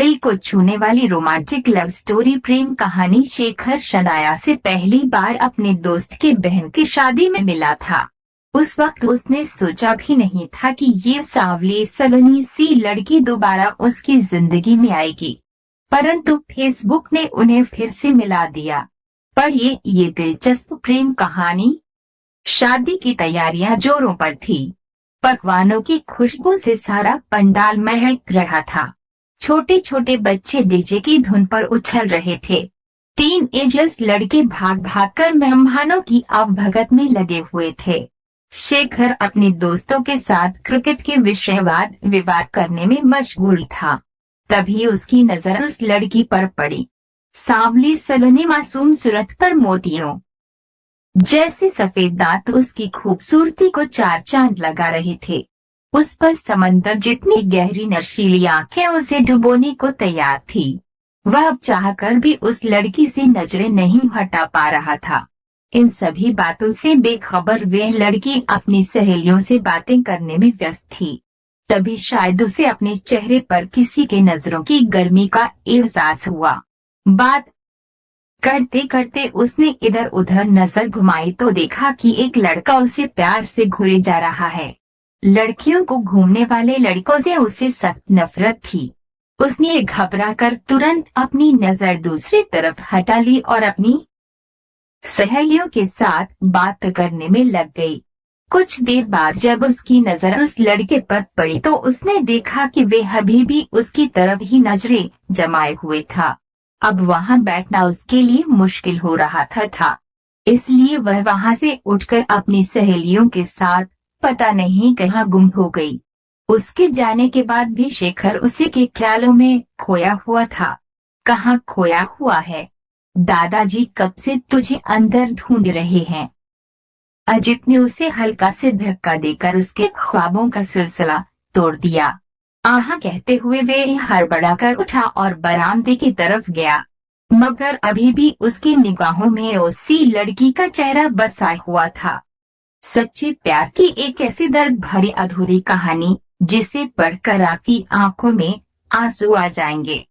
दिल को छूने वाली रोमांटिक लव स्टोरी प्रेम कहानी। शेखर शनाया से पहली बार अपने दोस्त के बहन की शादी में मिला था। उस वक्त उसने सोचा भी नहीं था कि ये सांवली सलोनी सी लड़की दोबारा उसकी जिंदगी में आएगी, परंतु फेसबुक ने उन्हें फिर से मिला दिया। पढ़िए ये दिलचस्प प्रेम कहानी। शादी की तैयारियां जोरों पर थी। पकवानों की खुशबू से सारा पंडाल महक रहा था। छोटे छोटे बच्चे डीजे की धुन पर उछल रहे थे। टीन एजर्स लड़के भाग भाग कर मेहमानों की अवभगत में लगे हुए थे। शेखर अपने दोस्तों के साथ क्रिकेट के विषयवाद विवाद करने में मशगूल था। तभी उसकी नजर उस लड़की पर पड़ी। सांवली सलोनी मासूम सूरत पर मोतियों जैसे सफेद दांत उसकी खूबसूरती को चार चांद लगा रहे थे। उस पर समंदर जितनी गहरी नशीली आंखें उसे डुबोने को तैयार थी। वह अब चाहकर भी उस लड़की से नजरें नहीं हटा पा रहा था। इन सभी बातों से बेखबर वह लड़की अपनी सहेलियों से बातें करने में व्यस्त थी। तभी शायद उसे अपने चेहरे पर किसी के नजरों की गर्मी का एहसास हुआ। बात करते करते उसने इधर उधर नजर घुमाई तो देखा कि एक लड़का उसे प्यार से घूरे जा रहा है। लड़कियों को घूमने वाले लड़कों से उसे सख्त नफरत थी। उसने घबराकर तुरंत अपनी नजर दूसरी तरफ हटा ली और अपनी सहेलियों के साथ बात करने में लग गई। कुछ देर बाद जब उसकी नजर उस लड़के पर पड़ी तो उसने देखा कि वह अभी भी उसकी तरफ ही नजरें जमाए हुए था। अब वहां बैठना उसके लिए मुश्किल हो रहा था। इसलिए वह वहां से उठकर अपनी सहेलियों के साथ पता नहीं कहाँ गुम हो गई। उसके जाने के बाद भी शेखर उसी के ख्यालों में खोया हुआ था। कहाँ खोया हुआ है? दादाजी कब से तुझे अंदर ढूंढ रहे हैं। अजित ने उसे हल्का से धक्का देकर उसके ख्वाबों का सिलसिला तोड़ दिया। आहा कहते हुए वे हड़बड़ाकर उठा और बरामदे की तरफ गया, मगर अभी भी उसकी निगाहों में उसी लड़की का चेहरा बसा हुआ था। सच्चे प्यार की एक ऐसी दर्द भरी अधूरी कहानी जिसे पढ़कर आपकी आंखों में आंसू आ जाएंगे।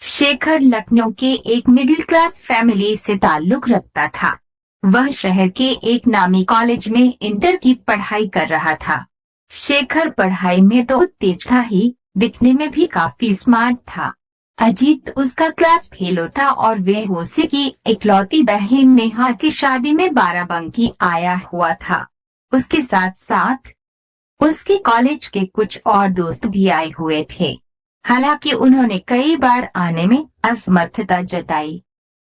शेखर लखनऊ के एक मिडिल क्लास फैमिली से ताल्लुक रखता था। वह शहर के एक नामी कॉलेज में इंटर की पढ़ाई कर रहा था। शेखर पढ़ाई में तो तेज था ही, दिखने में भी काफी स्मार्ट था। अजीत उसका क्लास फेलो था और वह उसी की इकलौती बहन नेहा की शादी में बाराबंकी आया हुआ था। उसके साथ साथ उसके कॉलेज के कुछ और दोस्त भी आए हुए थे। हालांकि उन्होंने कई बार आने में असमर्थता जताई,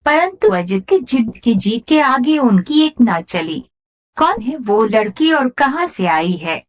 परंतु अजित की जिद की जीत के आगे उनकी एक ना चली। कौन है वो लड़की और कहां से आई है?